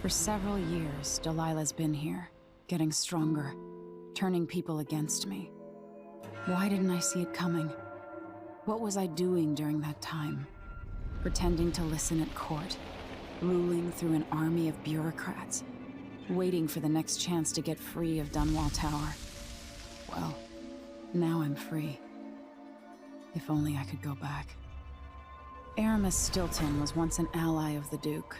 For several years, Delilah's been here, getting stronger, turning people against me. Why didn't I see it coming? What was I doing during that time? Pretending to listen at court, ruling through an army of bureaucrats, waiting for the next chance to get free of Dunwall Tower. Well, now I'm free. If only I could go back. Aramis Stilton was once an ally of the Duke.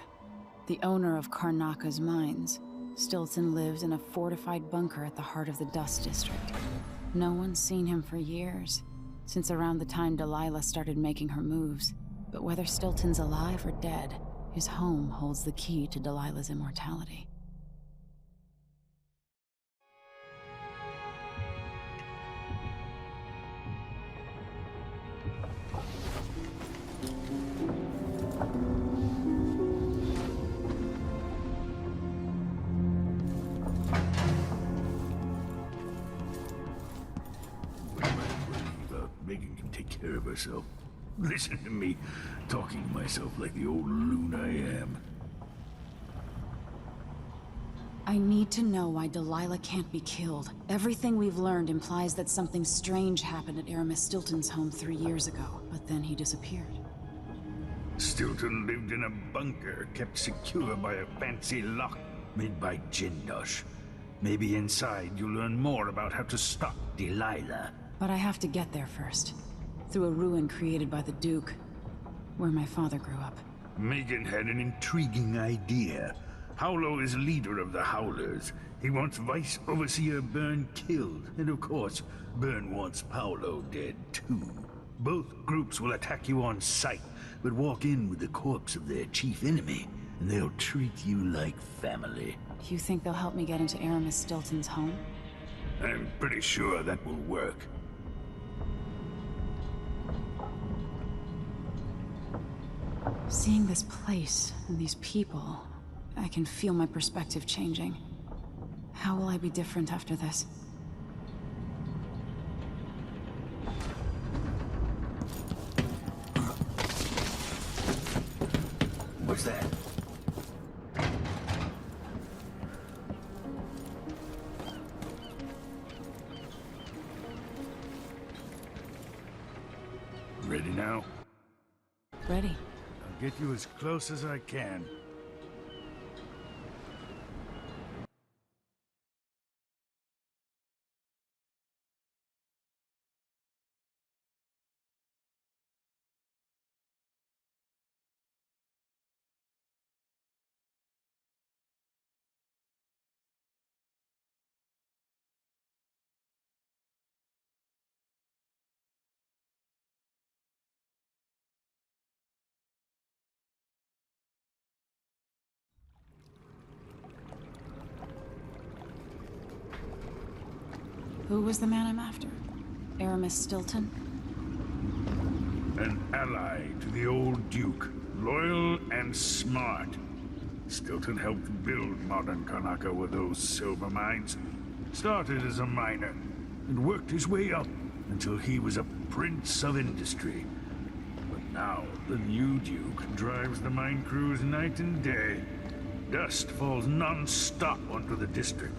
The owner of Karnaka's mines, Stilton lived in a fortified bunker at the heart of the Dust District. No one's seen him for years, since around the time Delilah started making her moves. But whether Stilton's alive or dead, his home holds the key to Delilah's immortality. Making him take care of herself. Listen to me, talking to myself like the old loon I am. I need to know why Delilah can't be killed. Everything we've learned implies that something strange happened at Aramis Stilton's home 3 years ago, but then he disappeared. Stilton lived in a bunker, kept secure by a fancy lock made by Jindosh. Maybe inside you'll learn more about how to stop Delilah. But I have to get there first. Through a ruin created by the Duke, where my father grew up. Megan had an intriguing idea. Howlo is leader of the Howlers. He wants Vice Overseer Byrne killed, and of course, Byrne wants Paolo dead too. Both groups will attack you on sight, but walk in with the corpse of their chief enemy, and they'll treat you like family. You think they'll help me get into Aramis Stilton's home? I'm pretty sure that will work. Seeing this place and these people, I can feel my perspective changing. How will I be different after this? What's that? Ready now? Ready. Get you as close as I can. Who was the man I'm after? Aramis Stilton? An ally to the old Duke, loyal and smart. Stilton helped build modern Karnaka with those silver mines. Started as a miner, and worked his way up until he was a prince of industry. But now, the new Duke drives the mine crews night and day. Dust falls non-stop onto the district,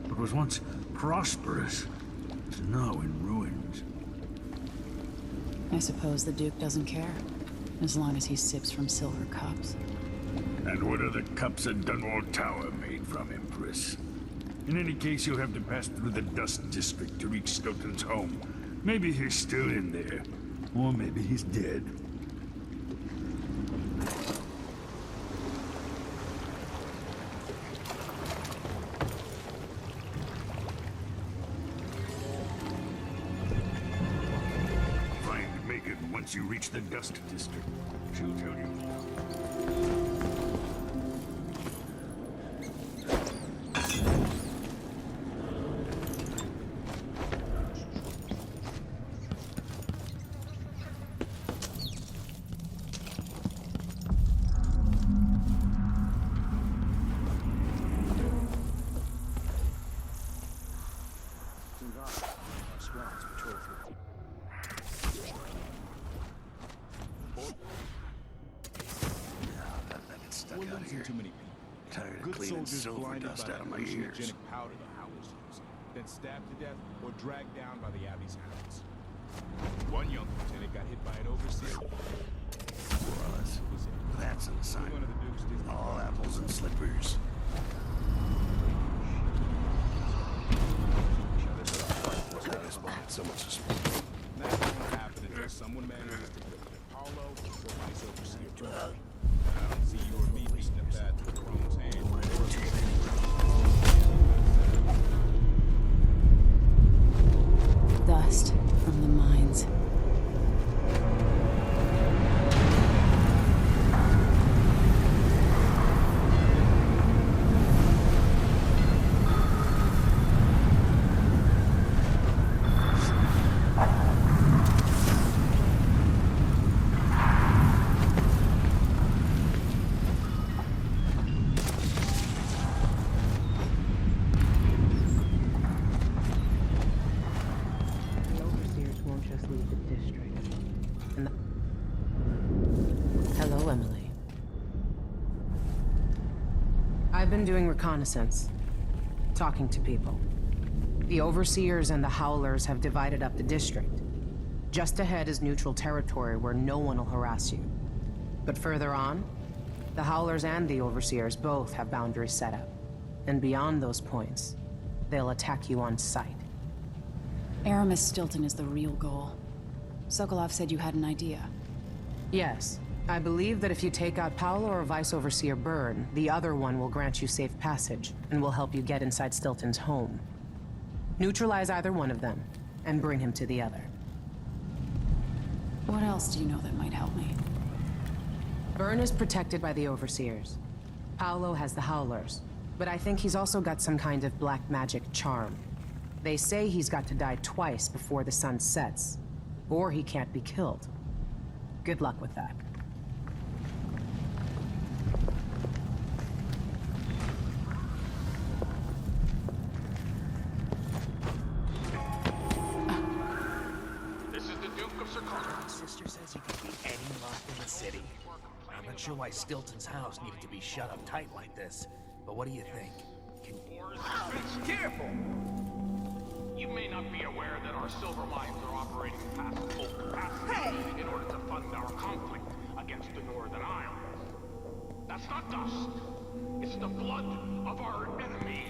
but was once prosperous. It's now in ruins. I suppose the Duke doesn't care, as long as he sips from silver cups. And what are the cups at Dunwall Tower made from, Empress? In any case, you'll have to pass through the Dust District to reach Stilton's home. Maybe he's still in there, or maybe he's dead. Once you reach the Dust District, she'll tell you. Too many people. Tired of Good cleaning soldiers silver blinded dust by out of the my ears. hallucinogenic powder the Howlers use, then stabbed to death or dragged down by the Abbey's hounds. One young lieutenant got hit by an overseer. That's an assignment. One of the Duke's Disney All apples and slippers. So much responsibility. That won't happen until someone manages to put either Paulo or Vice Overseer Burn. I don't see you or me beating a path to the Chrome's hand. Dust from the mines. I've been doing reconnaissance, talking to people. The Overseers and the Howlers have divided up the district. Just ahead is neutral territory where no one will harass you. But further on, the Howlers and the Overseers both have boundaries set up. And beyond those points, they'll attack you on sight. Aramis Stilton is the real goal. Sokolov said you had an idea. Yes. I believe that if you take out Paolo or Vice Overseer Byrne, the other one will grant you safe passage, and will help you get inside Stilton's home. Neutralize either one of them, and bring him to the other. What else do you know that might help me? Byrne is protected by the Overseers. Paolo has the Howlers, but I think he's also got some kind of black magic charm. They say he's got to die twice before the sun sets, or he can't be killed. Good luck with that. Sister says you can beat any lock in the city. I'm not sure why Stilton's house needed to be shut up tight like this, but what do you think? Careful! You may not be aware that our silver mines are operating past full capacity in order to fund our conflict against the Northern Isles. That's not dust. It's the blood of our enemies.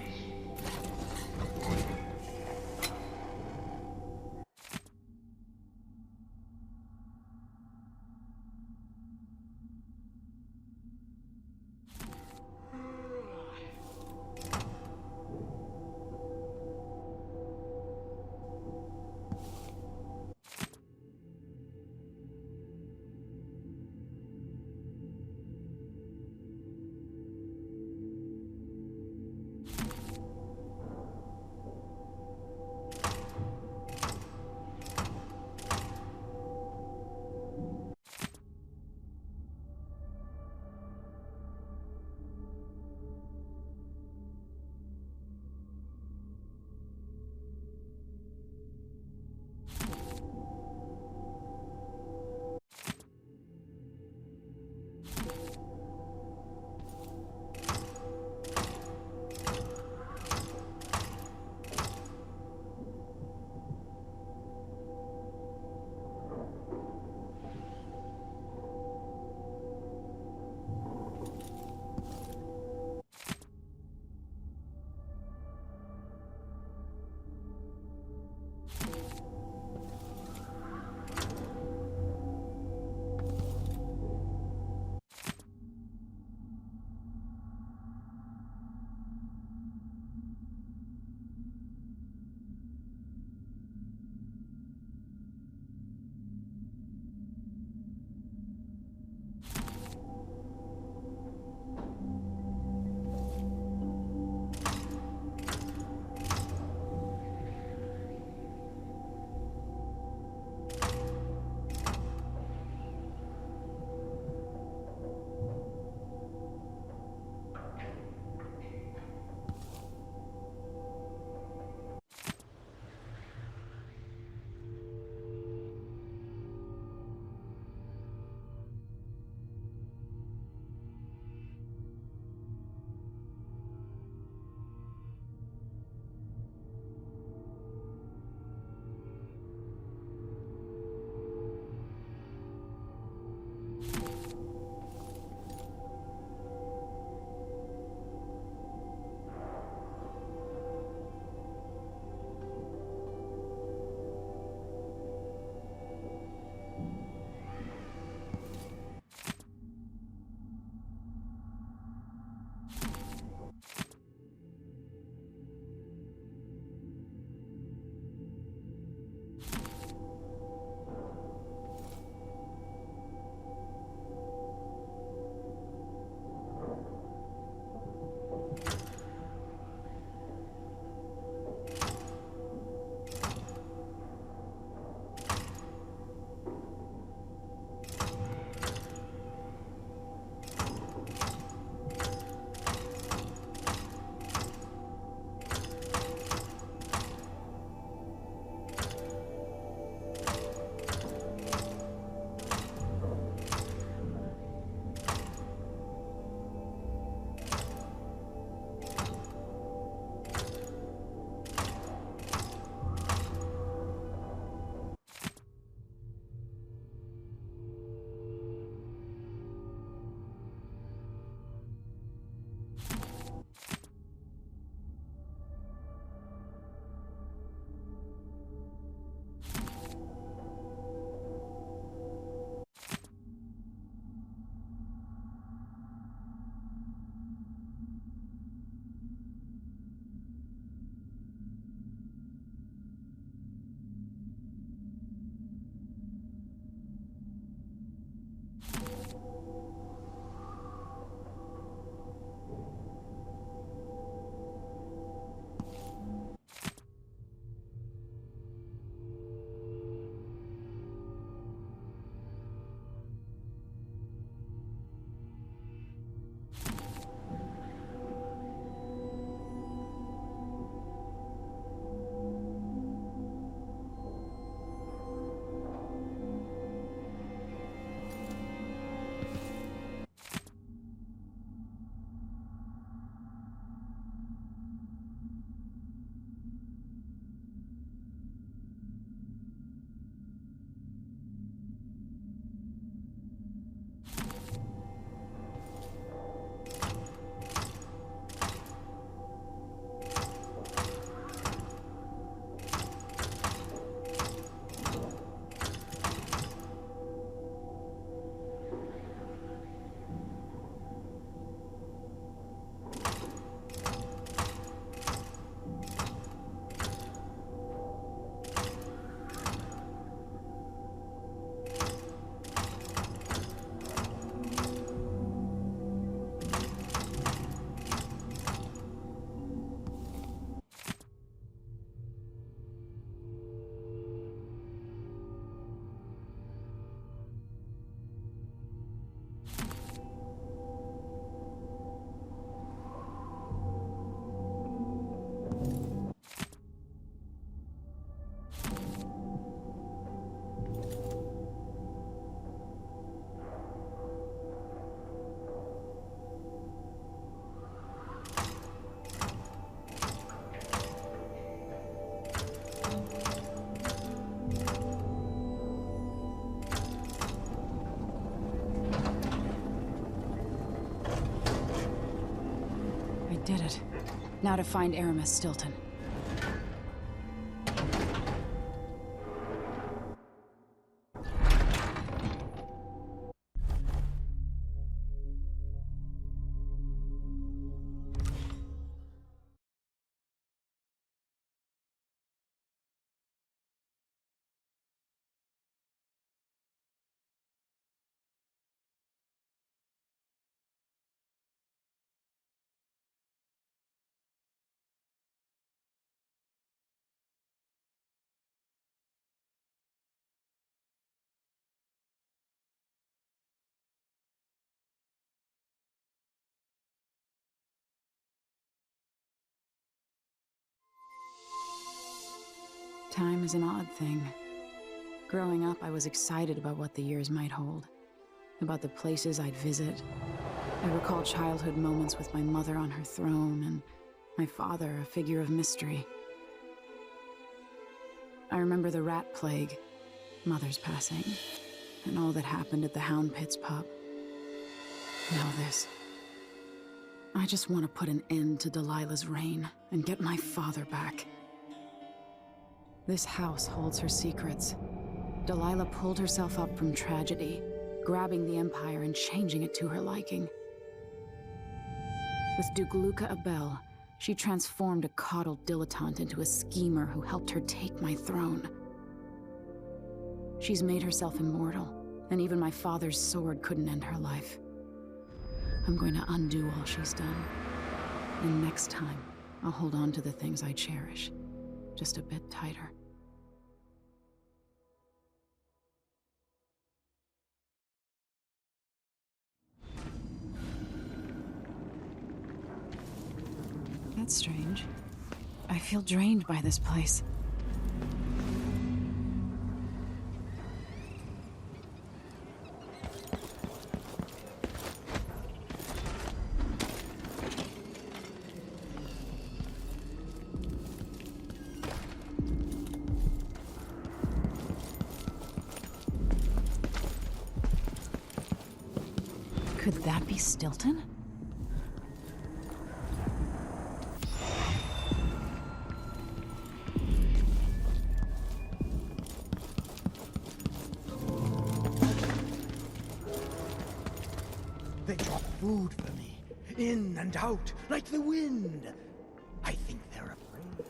did it. Now to find Aramis Stilton. Time is an odd thing. Growing up, I was excited about what the years might hold, about the places I'd visit. I recall childhood moments with my mother on her throne, and my father, a figure of mystery. I remember the rat plague, Mother's passing, and all that happened at the Hound Pits pub. Now this. I just want to put an end to Delilah's reign and get my father back. This house holds her secrets. Delilah pulled herself up from tragedy, grabbing the Empire and changing it to her liking. With Duke Luca Abel, she transformed a coddled dilettante into a schemer who helped her take my throne. She's made herself immortal, and even my father's sword couldn't end her life. I'm going to undo all she's done. And next time, I'll hold on to the things I cherish. Just a bit tighter. That's strange. I feel drained by this place. Could that be Stilton? They drop food for me, in and out, like the wind. I think they're afraid.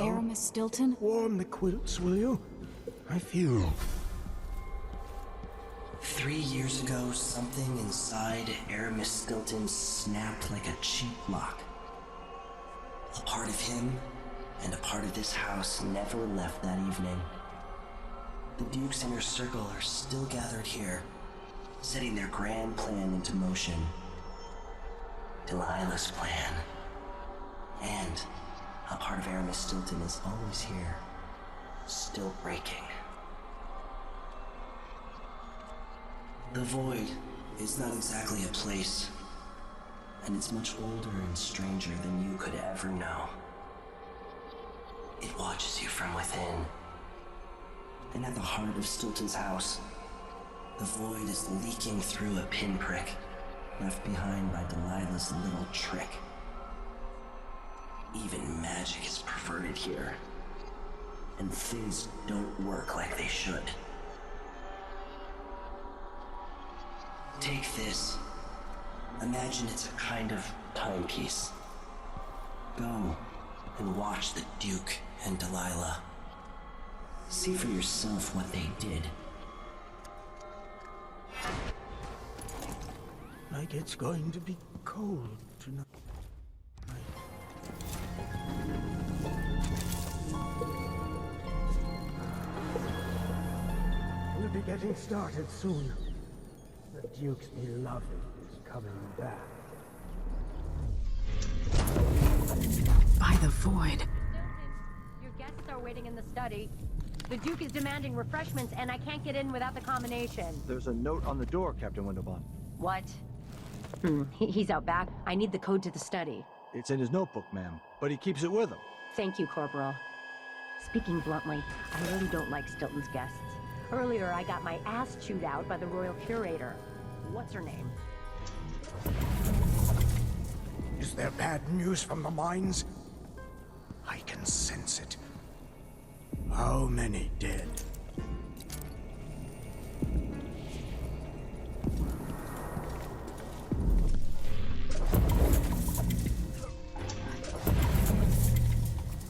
Aramis Stilton? Warm the quilts, will you? I feel... 3 years ago, something inside Aramis Stilton snapped like a cheap lock. A part of him and a part of this house never left that evening. The Duke's inner circle are still gathered here, setting their grand plan into motion. Delilah's plan. And a part of Aramis Stilton is always here, still breaking. The Void is not exactly a place, and it's much older and stranger than you could ever know. It watches you from within. And at the heart of Stilton's house, the Void is leaking through a pinprick left behind by Delilah's little trick. Even magic is perverted here, and things don't work like they should. Take this. Imagine it's a kind of timepiece. Go and watch the Duke and Delilah. See for yourself what they did. Like it's going to be cold tonight. We'll be getting started soon. The Duke's beloved is coming back. By the Void. Your guests are waiting in the study. The Duke is demanding refreshments, and I can't get in without the combination. There's a note on the door, Captain Windelband. What? He's out back. I need the code to the study. It's in his notebook, ma'am, but he keeps it with him. Thank you, Corporal. Speaking bluntly, I really don't like Stilton's guests. Earlier, I got my ass chewed out by the royal curator. What's her name? Is there bad news from the mines? I can sense it. How many dead?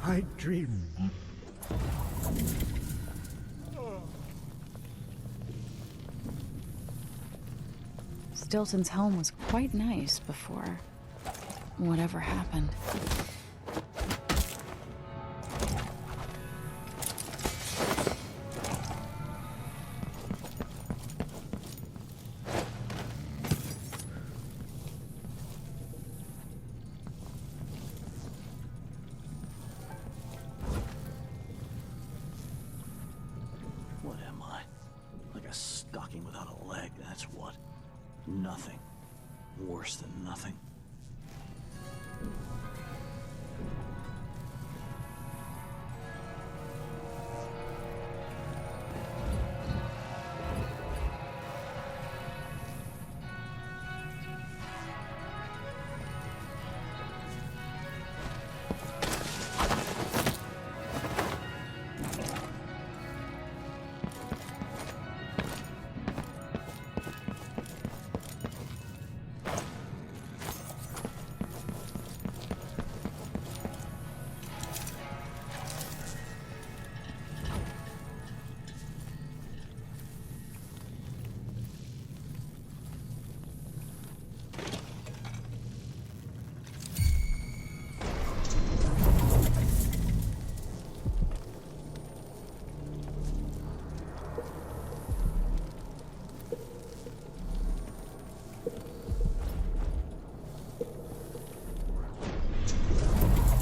I dream. Stilton's home was quite nice before whatever happened. What am I? Like a stocking without a leg, that's what. Nothing. Worse than nothing.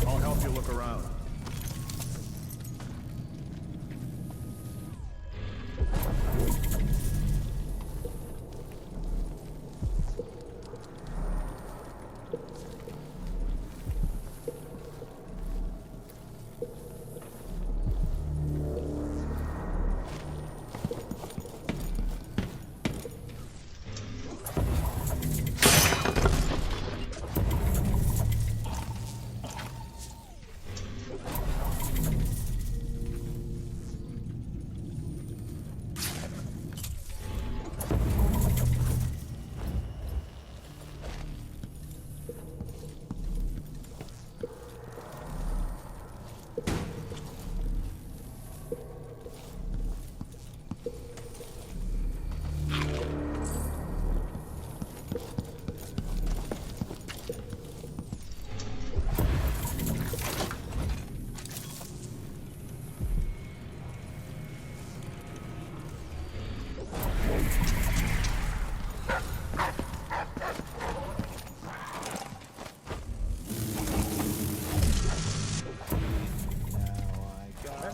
I'll help you look around.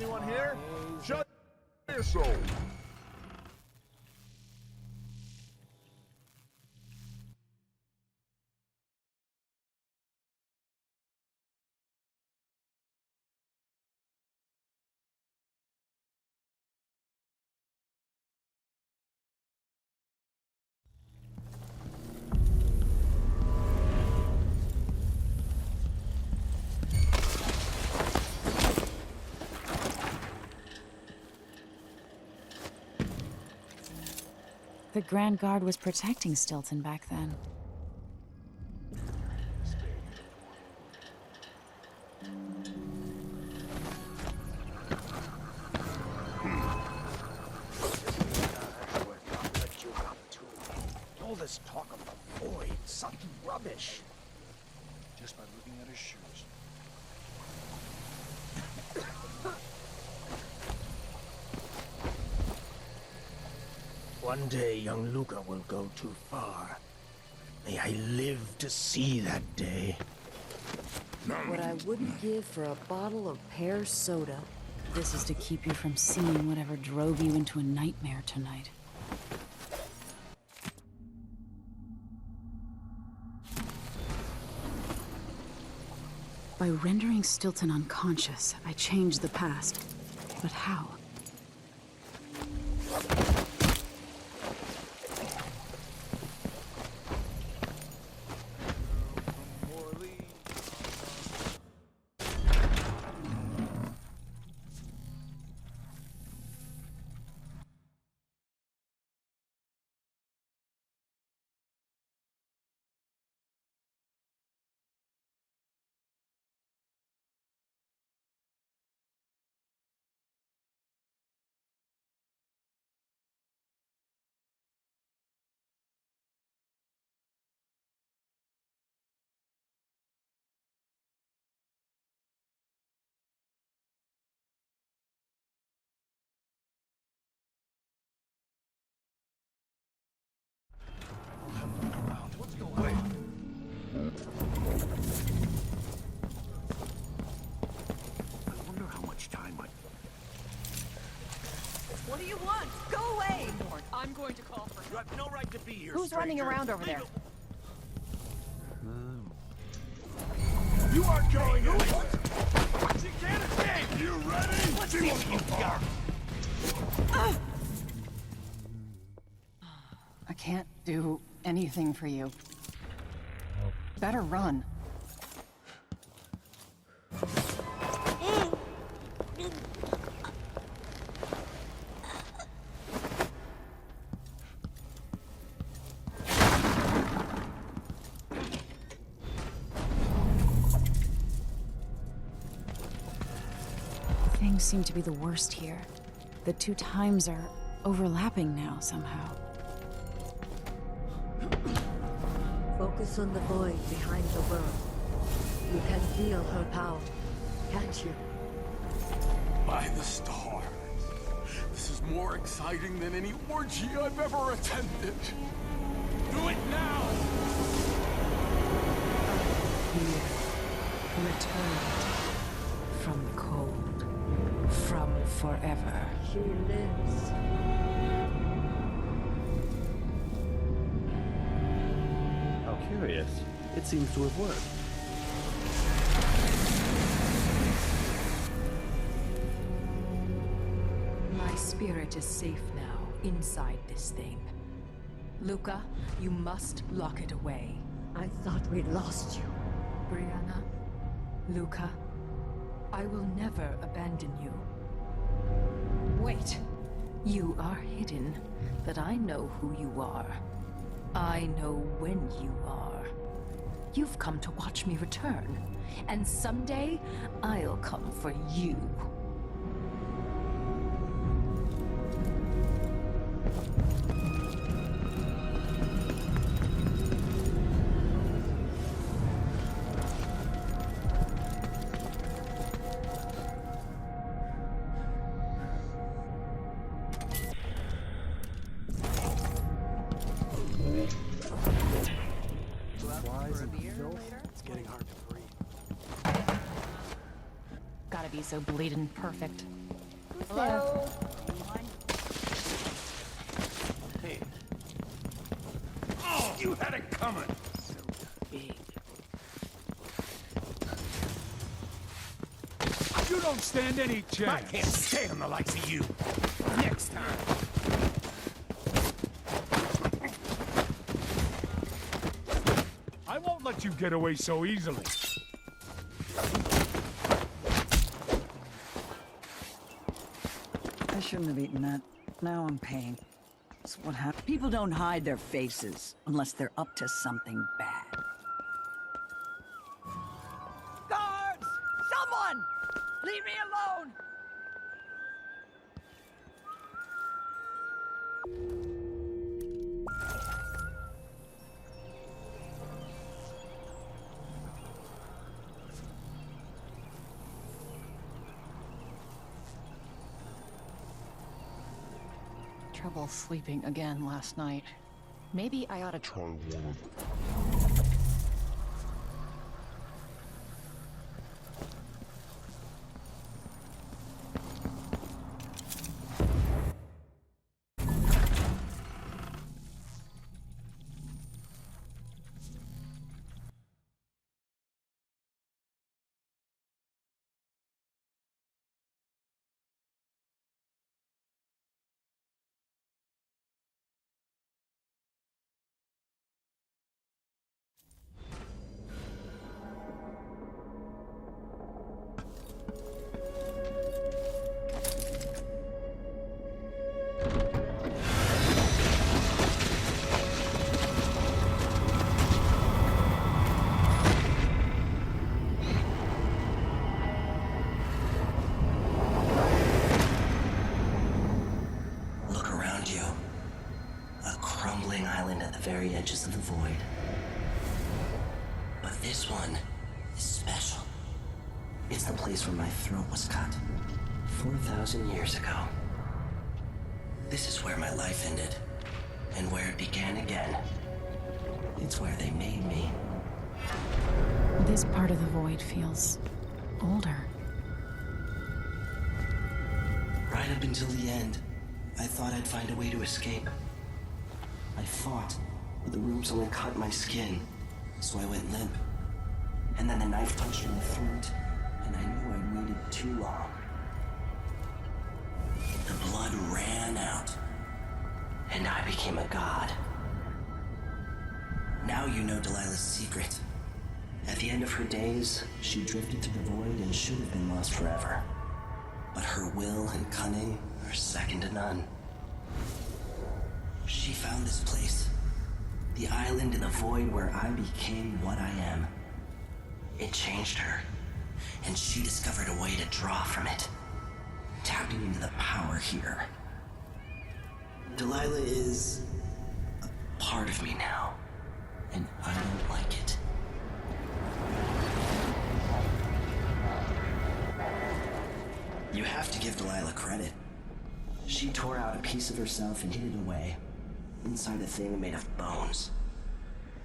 Anyone here? Shut your soul. The Grand Guard was protecting Stilton back then. All this talk of the void, something rubbish. Just by looking at his shoes. One day, young Luca will go too far. May I live to see that day. What I wouldn't give for a bottle of pear soda. This is to keep you from seeing whatever drove you into a nightmare tonight. By rendering Stilton unconscious, I changed the past. But how? What do you want? Go away! I'm going to call for help. You have no right to be here, Who's running around over there? You aren't going anywhere! She can't escape! You ready? Let's see what you got! I can't do anything for you. Better run. Things seem to be the worst here. The two times are overlapping now, somehow. Focus on the void behind the world. You can feel her power, can't you? By the stars. This is more exciting than any orgy I've ever attended. Do it now! Here, returned from the cold, from forever. She lives. How curious. It seems to have worked. My spirit is safe now, inside this thing. Luca, you must lock it away. I thought we'd lost you. Brianna, Luca, I will never abandon you. Wait. You are hidden, but I know who you are. I know when you are. You've come to watch me return, and someday I'll come for you. It's getting hard to breathe. Gotta be so bleeding perfect. Hello? Hey, Oh, you had it coming! big. You don't stand any I chance. can't stand the likes of you! Next time! I won't let you get away so easily. I shouldn't have eaten that. Now I'm paying. It's what happened. People don't hide their faces unless they're up to something bad. Guards! Someone! Leave me alone! Trouble sleeping again last night. Maybe I ought to try one of branches of the void. But this one is special. It's the place where my throat was cut 4,000 years ago. This is where my life ended, and where it began again. It's where they made me. This part of the void feels older. Right up until the end, I thought I'd find a way to escape. I fought, but the rooms only cut my skin, so I went limp. And then the knife punched in my throat, and I knew I'd waited too long. The blood ran out, and I became a god. Now you know Delilah's secret. At the end of her days, she drifted to the void and should have been lost forever. But her will and cunning are second to none. She found this place, the island in the void where I became what I am. It changed her, and she discovered a way to draw from it, tapping into the power here. Delilah is a part of me now, and I don't like it. You have to give Delilah credit. She tore out a piece of herself and hid it away, inside a thing made of bones.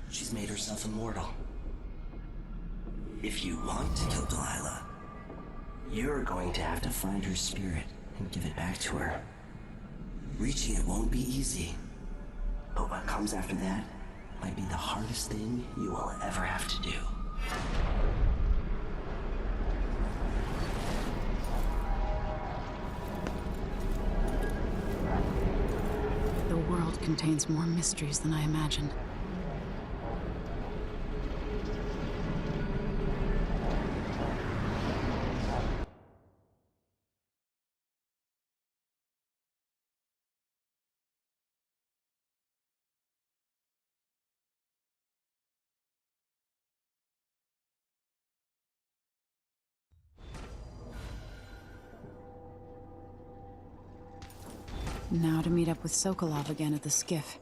She's made herself immortal. If you want to kill Delilah, you're going to have to find her spirit and give it back to her. Reaching it won't be easy, but what comes after that might be the hardest thing you will ever have to do. The world contains more mysteries than I imagined. Now to meet up with Sokolov again at the skiff,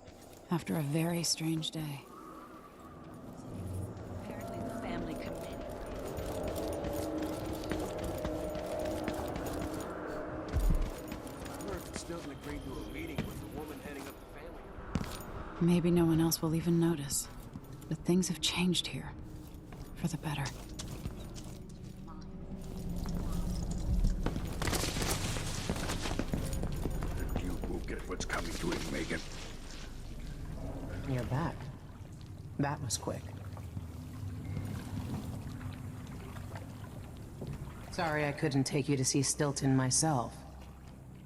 after a very strange day. Apparently the family committee. I heard that Stilton agreed to a meeting with the woman heading up the family. Maybe no one else will even notice, but things have changed here, for the better. What's coming to him, Megan? You're back. That was quick. Sorry I couldn't take you to see Stilton myself,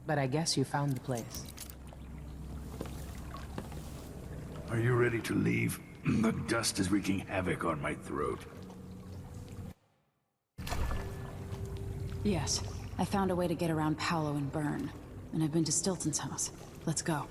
but I guess you found the place. Are you ready to leave? The dust is wreaking havoc on my throat. Yes, I found a way to get around Paolo and Byrne, and I've been to Stilton's house. Let's go.